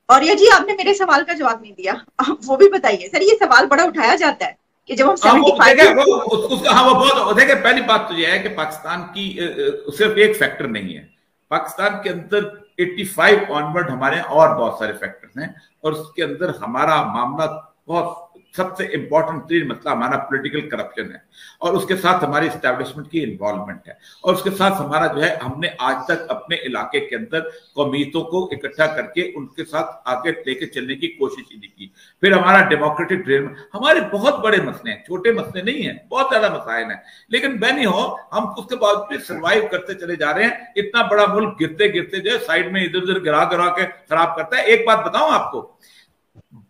और ये जी आपने मेरे सवाल का जवाब नहीं दिया, आप वो भी बताइए सर। ये सवाल बड़ा उठाया जाता है कि जब हम 75 उसका हाँ वो बहुत देखिए, पहली बात तो यह है कि पाकिस्तान की सिर्फ एक फैक्टर नहीं है। पाकिस्तान के अंदर 85 ऑनवर्ड हमारे और बहुत सारे फैक्टर्स हैं, और उसके अंदर हमारा मामला बहुत सबसे इंपॉर्टेंट तीन मसला हमारा पॉलिटिकल करप्शन है, और उसके साथ हमारी एस्टैब्लिशमेंट की इन्वॉल्वमेंट है, और उसके साथ हमारा जो है हमने आज तक अपने इलाके के अंदर कौमियतों को इकट्ठा करके उनके साथ आगे लेके चलने की कोशिश ही नहीं की। फिर हमारा डेमोक्रेटिक ड्रीम, हमारे बहुत बड़े मसले हैं, छोटे मसले नहीं है, बहुत ज्यादा मसाइल हैं, लेकिन नहीं हो हम उसके बाद भी सर्वाइव करते चले जा रहे हैं। इतना बड़ा मुल्क गिरते गिरते जो है साइड में इधर उधर गिरा गिरा के खराब करता है। एक बात बताऊं आपको,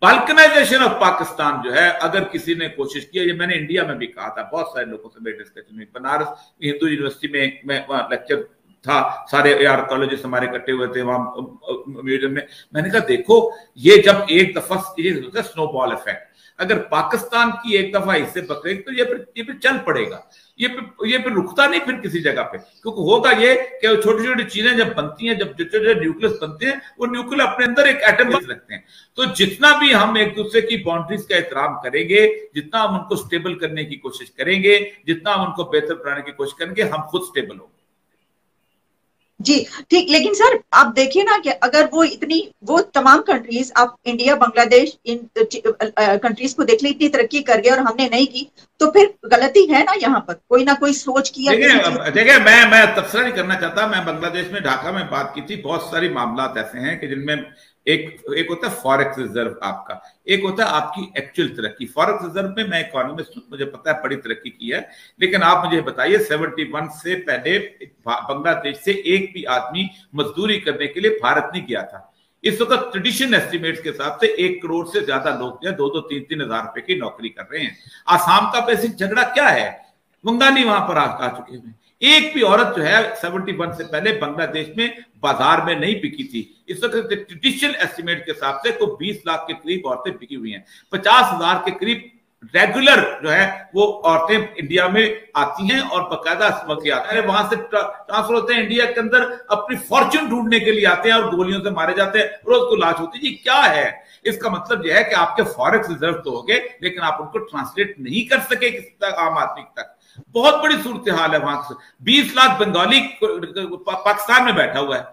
बाल्कनाइजेशन ऑफ पाकिस्तान जो है, अगर किसी ने कोशिश की, ये मैंने इंडिया में भी कहा था, बहुत सारे लोगों से मेरे डिस्कशन में, बनारस हिंदू यूनिवर्सिटी में वहां लेक्चर था, सारे AR कॉलेजेस हमारे इकट्ठे हुए थे वहां म्यूजियम में। मैंने कहा देखो, ये जब एक दफा ये स्नोबॉल इफेक्ट, अगर पाकिस्तान की एक दफा इससे पकड़े तो ये फिर चल पड़ेगा, ये फिर रुकता नहीं फिर किसी जगह पे, क्योंकि होगा ये कि छोटी छोटी चीजें जब बनती हैं, जब छोटे न्यूक्लियस बनते हैं, वो न्यूक्लियस अपने अंदर एक एटम रखते हैं। तो जितना भी हम एक दूसरे की बाउंड्रीज का एहतराम करेंगे, जितना हम उनको स्टेबल करने की कोशिश करेंगे, जितना हम उनको बेहतर बनाने की कोशिश करेंगे, हम खुद स्टेबल होंगे। जी ठीक, लेकिन सर आप देखिए ना कि अगर वो तमाम कंट्रीज, आप इंडिया बांग्लादेश इन कंट्रीज को देख ली, इतनी तरक्की कर गए और हमने नहीं की, तो फिर गलती है ना यहाँ पर, कोई ना कोई सोच की। देखिए मैं तबसरा नहीं करना चाहता, मैं बांग्लादेश में ढाका में बात की थी, बहुत सारी मामला ऐसे हैं कि जिनमें एक होता है फॉरेक्स रिजर्व आपका, एक होता है आपकी एक्चुअल तरक्की। फॉरेक्स रिजर्व में मैं इकोनॉमिस्ट हूं, मुझे पता है बड़ी तरक्की की है, लेकिन आप मुझे बताइए 71 से पहले बांग्लादेश से एक भी आदमी मजदूरी करने के लिए भारत नहीं गया था। इस वक्त ट्रेडिशन एस्टिमेट्स के हिसाब से 1 करोड़ से ज्यादा लोग 2-3 हजार रुपए की नौकरी कर रहे हैं। आसाम का बेसिक झगड़ा क्या है, बंगाली वहां पर आ चुके हैं। एक भी औरत जो है 71 से पहले बांग्लादेश में बाजार में नहीं बिकी थी। इस वक्त ट्रेडिशनल एस्टिमेट के हिसाब से तो 20 लाख के करीब औरतें बिकी हुई हैं। 50,000 के करीब रेगुलर जो है वो औरतें इंडिया में आती हैं और बाकायदा आती हैं, वहां से ट्रांसफर होते हैं इंडिया के अंदर, अपनी फॉर्च्यून ढूंढने के लिए आते हैं और गोलियों से मारे जाते हैं, रोज को लाश होती है। ये क्या है? इसका मतलब यह है कि आपके फॉरेक्स रिजर्व तो हो गए, लेकिन आप उनको ट्रांसलेट नहीं कर सके किसी तक, आम आदमी तक। बहुत बड़ी सूरत हाल है वहां से। 20 लाख बंगाली पाकिस्तान में बैठा हुआ है,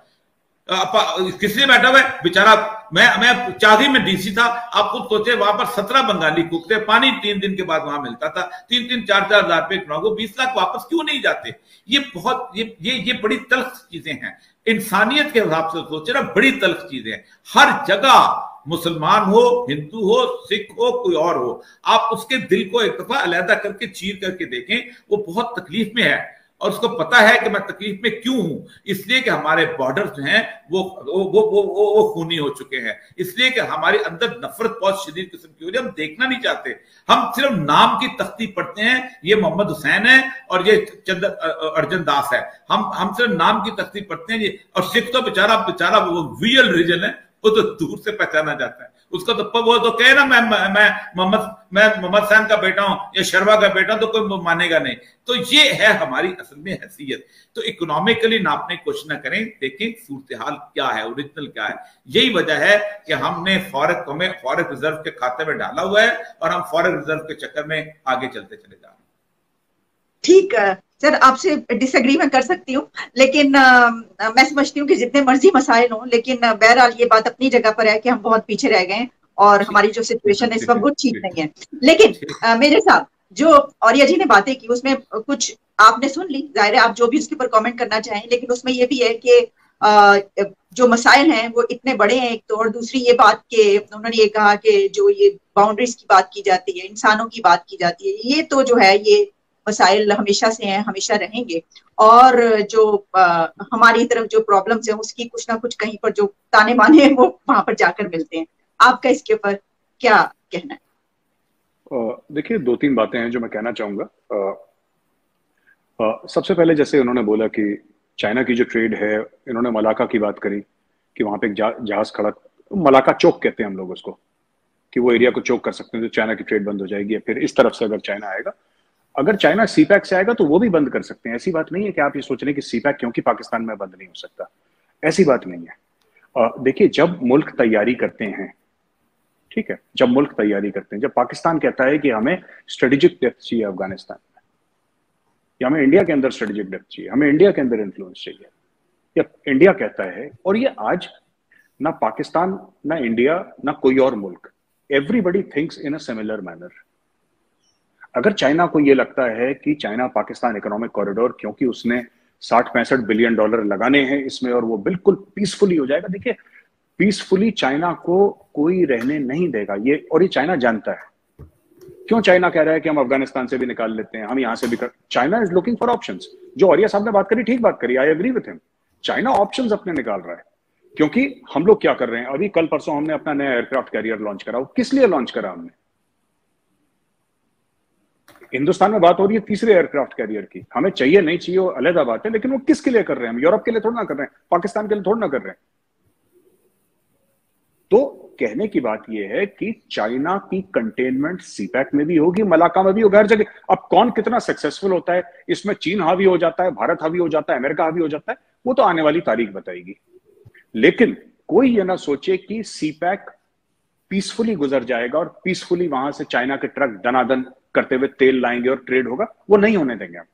किसने बैठा हुआ है बेचारा। मैं चांदी में डीसी था, आप खुद सोचे, वहां पर 17 बंगाली कुक थे, पानी 3 दिन के बाद वहां मिलता था, 3-4 हजार रुपए को 20 लाख वापस क्यों नहीं जाते? ये बहुत ये बड़ी तल्ख चीजें हैं, इंसानियत के हिसाब से सोचे ना, बड़ी तल्ख चीजें हैं। हर जगह मुसलमान हो, हिंदू हो, सिख हो, कोई और हो, आप उसके दिल को एक दफा अलहदा करके चीर करके देखें, वो बहुत तकलीफ में है, और उसको पता है कि मैं तकलीफ में क्यों हूं। इसलिए कि हमारे बॉर्डर जो हैं वो खूनी हो चुके हैं, इसलिए कि हमारे अंदर नफरत बहुत शदीद किस्म की हो रही है। हम देखना नहीं चाहते, हम सिर्फ नाम की तख्ती पढ़ते हैं, ये मोहम्मद हुसैन है और ये अर्जन दास है, हम सिर्फ नाम की तख्ती पढ़ते हैं ये। और सिख तो बेचारा वो वियल रीजन है, वो तो दूर से पहचाना जाता है उसका, तो वो तो कहे ना मैं मोहम्मद खान का बेटा हूं या शर्मा का बेटा, तो कोई मानेगा नहीं। तो ये है हमारी असल में हैसियत। तो इकोनॉमिकली नापने की कोशिश ना करें, देखें सूरत हाल क्या है, ओरिजिनल क्या है। यही वजह है कि हमें फॉरेक्स रिजर्व के खाते में डाला हुआ है और हम फॉरेक्स रिजर्व के चक्कर में आगे चलते चले जा रहे हैं। ठीक है सर, आपसे डिसएग्री मैं कर सकती हूँ, लेकिन मैं समझती हूँ कि जितने मर्जी मसाइल हों, लेकिन बहरहाल ये बात अपनी जगह पर है कि हम बहुत पीछे रह गए हैं और हमारी जो सिचुएशन है इस वक्त वो ठीक नहीं है। लेकिन मेरे साथ जो औरिया जी ने बातें की उसमें कुछ आपने सुन ली, जाहिर है आप जो भी उसके ऊपर कमेंट करना चाहें, लेकिन उसमें ये भी है कि जो मसाइल हैं वो इतने बड़े हैं एक तो, और दूसरी ये बात कि उन्होंने ये कहा कि जो ये बाउंड्रीज की बात की जाती है, इंसानों की बात की जाती है, ये तो जो है ये मसाइल हमेशा से हैं, हमेशा रहेंगे। और जो हमारी तरफ जो प्रॉब्लम्स हैं उसकी कुछ ना कुछ कहीं पर जो ताने बाने हैं वो वहां पर जाकर मिलते हैं। आपका इसके ऊपर क्या कहना है? देखिए 2-3 बातें हैं जो मैं कहना चाहूंगा। सबसे पहले जैसे उन्होंने बोला कि चाइना की जो ट्रेड है, इन्होंने मलाका की बात करी कि वहां पे एक जहाज खड़ा, मलाका चौक कहते हैं हम लोग उसको, कि वो एरिया को चौक कर सकते हैं तो चाइना की ट्रेड बंद हो जाएगी। या फिर इस तरफ से अगर चाइना आएगा, अगर चाइना सीपैक से आएगा तो वो भी बंद कर सकते हैं। ऐसी बात नहीं है कि आप ये सोच रहे हैं कि सीपैक क्योंकि पाकिस्तान में बंद नहीं हो सकता, ऐसी बात नहीं है। देखिए, जब मुल्क तैयारी करते हैं, ठीक है, जब मुल्क तैयारी करते हैं, जब पाकिस्तान कहता है कि हमें स्ट्रेटेजिक डेप्थ चाहिए अफगानिस्तान में, या हमें इंडिया के अंदर स्ट्रेटेजिक डेप्थ चाहिए, हमें इंडिया के अंदर इन्फ्लुएंस चाहिए, या इंडिया कहता है, और ये आज ना पाकिस्तान, ना इंडिया, ना कोई और मुल्क, everybody thinks in a similar manner. अगर चाइना को ये लगता है कि चाइना पाकिस्तान इकोनॉमिक कॉरिडोर, क्योंकि उसने 60-65 बिलियन डॉलर लगाने हैं इसमें और वो बिल्कुल पीसफुली हो जाएगा, देखिए पीसफुली चाइना को कोई रहने नहीं देगा ये, और ये चाइना जानता है। क्यों चाइना कह रहा है कि हम अफगानिस्तान से भी निकाल लेते हैं, हम यहां से भी कर, China is looking for options. जो आर्या साहब ने बात करी, ठीक बात करी, I agree with him. China options अपने निकाल रहा है, क्योंकि हम लोग क्या कर रहे हैं, अभी कल परसों हमने अपना नया एयरक्राफ्ट कैरियर लॉन्च करा। वो किस लिए लॉन्च करा हमने? हिंदुस्तान में बात हो रही है तीसरे एयरक्राफ्ट कैरियर की, हमें चाहिए नहीं चाहिए वो अलग बात है, लेकिन वो किसके लिए कर रहे हैं? हम यूरोप के लिए थोड़ा ना कर रहे हैं, पाकिस्तान के लिए थोड़ा ना कर रहे हैं। तो कहने की बात यह है कि चाइना की कंटेनमेंट सीपैक में भी होगी, मलाका में भी होगी, हर जगह। अब कौन कितना सक्सेसफुल होता है इसमें, चीन हावी हो जाता है, भारत हावी हो जाता है, अमेरिका हावी हो जाता है, वो तो आने वाली तारीख बताएगी। लेकिन कोई ये ना सोचे कि सीपैक पीसफुली गुजर जाएगा और पीसफुली वहां से चाइना के ट्रक दनादन करते हुए तेल लाएंगे और ट्रेड होगा, वो नहीं होने देंगे हम।